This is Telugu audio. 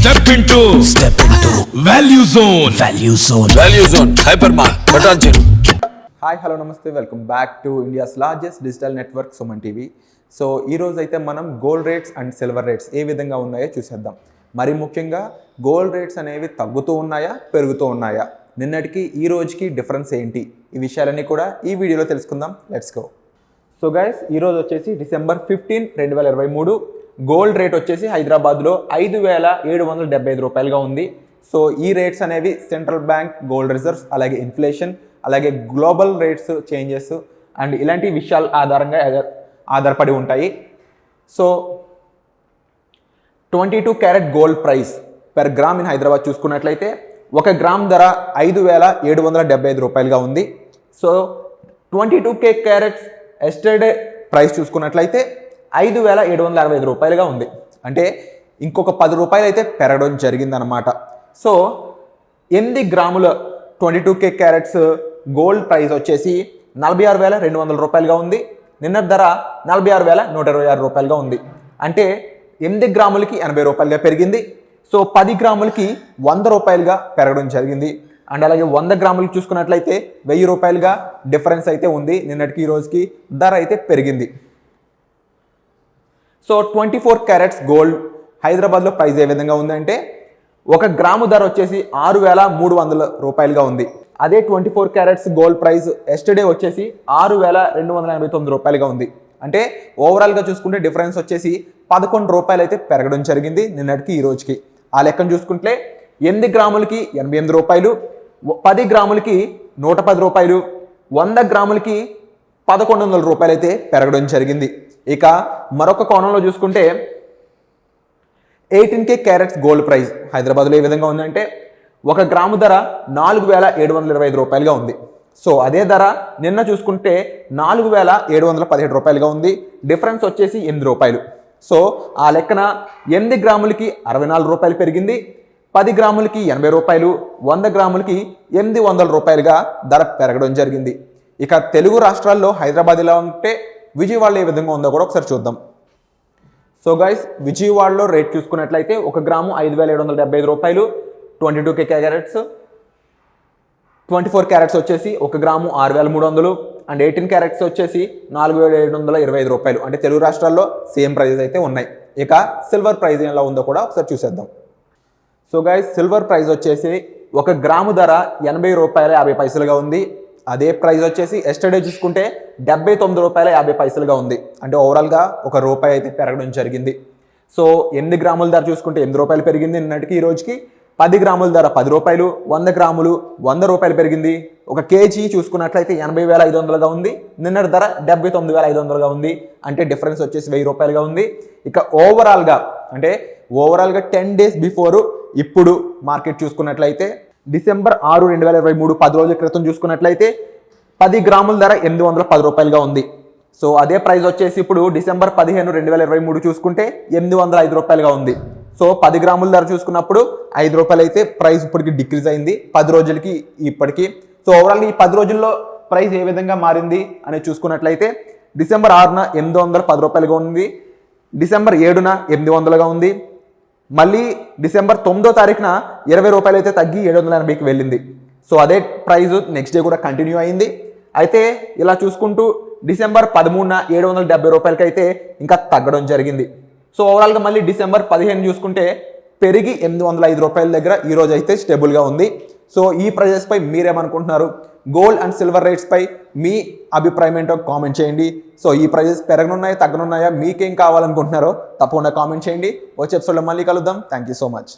Step into Value Zone. Value Zone. Hypermart. Patanjali. Hi hello నమస్తే welcome back to India's largest digital network Suman TV. So ఈరోజు అయితే మనం gold rates and silver rates ఏ విధంగా ఉన్నాయో చూసేద్దాం. మరి ముఖ్యంగా గోల్డ్ రేట్స్ అనేవి తగ్గుతూ ఉన్నాయా పెరుగుతూ ఉన్నాయా, నిన్నటికి ఈ రోజుకి డిఫరెన్స్ ఏంటి, ఈ విషయాలన్నీ కూడా ఈ వీడియోలో తెలుసుకుందాం. Let's go. సో గైస్, ఈరోజు వచ్చేసి డిసెంబర్ 15, 2023 గోల్డ్ రేట్ వచ్చేసి హైదరాబాద్లో 5,775 రూపాయలుగా ఉంది. సో ఈ రేట్స్ అనేవి సెంట్రల్ బ్యాంక్ గోల్డ్ రిజర్వ్స్, అలాగే ఇన్ఫ్లేషన్, అలాగే గ్లోబల్ రేట్స్ చేంజెస్ అండ్ ఇలాంటి విషయాల ఆధారంగా ఆధారపడి ఉంటాయి. So 22 carat gold price per gram in Hyderabad చూసుకున్నట్లయితే 1 గ్రామ్ ధర 5,775 రూపాయలుగా ఉంది. So 22K carrots yesterday price చూసుకున్నట్లయితే 5,765 రూపాయలుగా ఉంది. అంటే ఇంకొక 10 రూపాయలు అయితే పెరగడం జరిగిందనమాట. సో 8 గ్రాముల 22K క్యారెట్స్ గోల్డ్ ప్రైస్ వచ్చేసి 46,200 రూపాయలుగా ఉంది. నిన్న ధర 46,126 రూపాయలుగా ఉంది. అంటే 8 గ్రాములకి 80 రూపాయలుగా పెరిగింది. సో 10 గ్రాములకి 100 రూపాయలుగా పెరగడం జరిగింది. అండ్ అలాగే 100 గ్రాములు చూసుకున్నట్లయితే 1000 రూపాయలుగా డిఫరెన్స్ అయితే ఉంది. నిన్నటికి ఈ రోజుకి ధర అయితే పెరిగింది. సో 24 క్యారెట్స్ గోల్డ్ హైదరాబాద్లో ప్రైస్ ఏ విధంగా ఉందంటే 1 గ్రాము ధర వచ్చేసి 6,300 రూపాయలుగా ఉంది. అదే 24 క్యారెట్స్ గోల్డ్ ప్రైస్ ఎస్టర్డే వచ్చేసి 6,289 రూపాయలుగా ఉంది. అంటే ఓవరాల్గా చూసుకుంటే డిఫరెన్స్ వచ్చేసి 11 రూపాయలు అయితే పెరగడం జరిగింది నిన్నటికి ఈ రోజుకి. ఆ లెక్కను చూసుకుంటే 8 గ్రాములకి 88 రూపాయలు, 10 గ్రాములకి 110 రూపాయలు, 100 గ్రాములకి 1,100 రూపాయలు అయితే పెరగడం జరిగింది. ఇక మరొక కోణంలో చూసుకుంటే 18K క్యారెట్స్ గోల్డ్ ప్రైస్ హైదరాబాద్లో ఏ విధంగా ఉందంటే 1 గ్రాము ధర 4,725 రూపాయలుగా ఉంది. సో అదే ధర నిన్న చూసుకుంటే 4,717 రూపాయలుగా ఉంది. డిఫరెన్స్ వచ్చేసి 8 రూపాయలు. సో ఆ లెక్కన 8 గ్రాములకి 64 రూపాయలు పెరిగింది, 10 గ్రాములకి 80 రూపాయలు, 100 గ్రాములకి 800 రూపాయలుగా ధర పెరగడం జరిగింది. ఇక తెలుగు రాష్ట్రాల్లో హైదరాబాద్ ఎలా ఉంటే విజయవాడలో ఏ విధంగా ఉందో కూడా ఒకసారి చూద్దాం. సో గైస్, విజయవాడలో రేట్ చూసుకున్నట్లయితే 1 గ్రాము 5,775 రూపాయలు 22K క్యారెట్స్, 24 క్యారెట్స్ వచ్చేసి 1 గ్రాము 6,300 అండ్ 18 క్యారెట్స్ వచ్చేసి 4,725 రూపాయలు. అంటే తెలుగు రాష్ట్రాల్లో సేమ్ ప్రైజెస్ అయితే ఉన్నాయి. ఇక సిల్వర్ ప్రైజ్ ఎలా ఉందో కూడా ఒకసారి చూసేద్దాం. సో గైస్, సిల్వర్ ప్రైస్ వచ్చేసి 1 గ్రాము ధర 80 రూపాయల 50 పైసలుగా ఉంది. అదే ప్రైస్ వచ్చేసి ఎస్టర్డే చూసుకుంటే 79 రూపాయల 50 పైసలుగా ఉంది. అంటే ఓవరాల్గా 1 రూపాయి అయితే పెరగడం జరిగింది. సో 8 గ్రాముల ధర చూసుకుంటే 8 రూపాయలు పెరిగింది నిన్నటికి ఈ రోజుకి. 10 గ్రాముల ధర 10 రూపాయలు, 100 గ్రాములు 100 రూపాయలు పెరిగింది. 1 కేజీ చూసుకున్నట్లయితే 80,500గా ఉంది. నిన్నటి ధర 79,500గా ఉంది. అంటే డిఫరెన్స్ వచ్చేసి 1000 రూపాయలుగా ఉంది. ఇక ఓవరాల్గా 10 డేస్ బిఫోర్ ఇప్పుడు మార్కెట్ చూసుకున్నట్లయితే డిసెంబర్ 6, 2023 10 రోజుల క్రితం చూసుకున్నట్లయితే 10 గ్రాముల ధర 810 రూపాయలుగా ఉంది. సో అదే ప్రైస్ వచ్చేసి ఇప్పుడు డిసెంబర్ 15, 2023 చూసుకుంటే 805 రూపాయలుగా ఉంది. సో 10 గ్రాముల ధర చూసుకున్నప్పుడు 5 రూపాయలు అయితే ప్రైస్ ఇప్పటికి డిక్రీజ్ అయింది 10 రోజులకి ఇప్పటికి. సో ఓవరాల్గా ఈ 10 రోజుల్లో ప్రైస్ ఏ విధంగా మారింది అనేది చూసుకున్నట్లయితే డిసెంబర్ 6న 810 రూపాయలుగా ఉంది, డిసెంబర్ 7న 800గా ఉంది, మళ్ళీ డిసెంబర్ 9వ తారీఖున 20 రూపాయలు అయితే తగ్గి 780కి వెళ్ళింది. సో అదే ప్రైస్ నెక్స్ట్ డే కూడా కంటిన్యూ అయింది. అయితే ఇలా చూసుకుంటూ డిసెంబర్ 13న 770 రూపాయలకి అయితే ఇంకా తగ్గడం జరిగింది. సో ఓవరాల్గా మళ్ళీ డిసెంబర్ 15 చూసుకుంటే పెరిగి 805 రూపాయల దగ్గర ఈరోజు అయితే స్టేబుల్గా ఉంది. సో ఈ ప్రైజెస్ పై మీరేమనుకుంటున్నారు? గోల్డ్ అండ్ సిల్వర్ రేట్స్ పై మీ అభిప్రాయం ఏంటో కామెంట్ చేయండి. సో ఈ ప్రైజెస్ పెరగనున్నాయా తగ్గనున్నాయా, మీకేం కావాలనుకుంటున్నారో తప్పకుండా కామెంట్ చేయండి. వచ్చే ఎపిసోడ్లో మళ్ళీ కలుద్దాం. Thank you so much.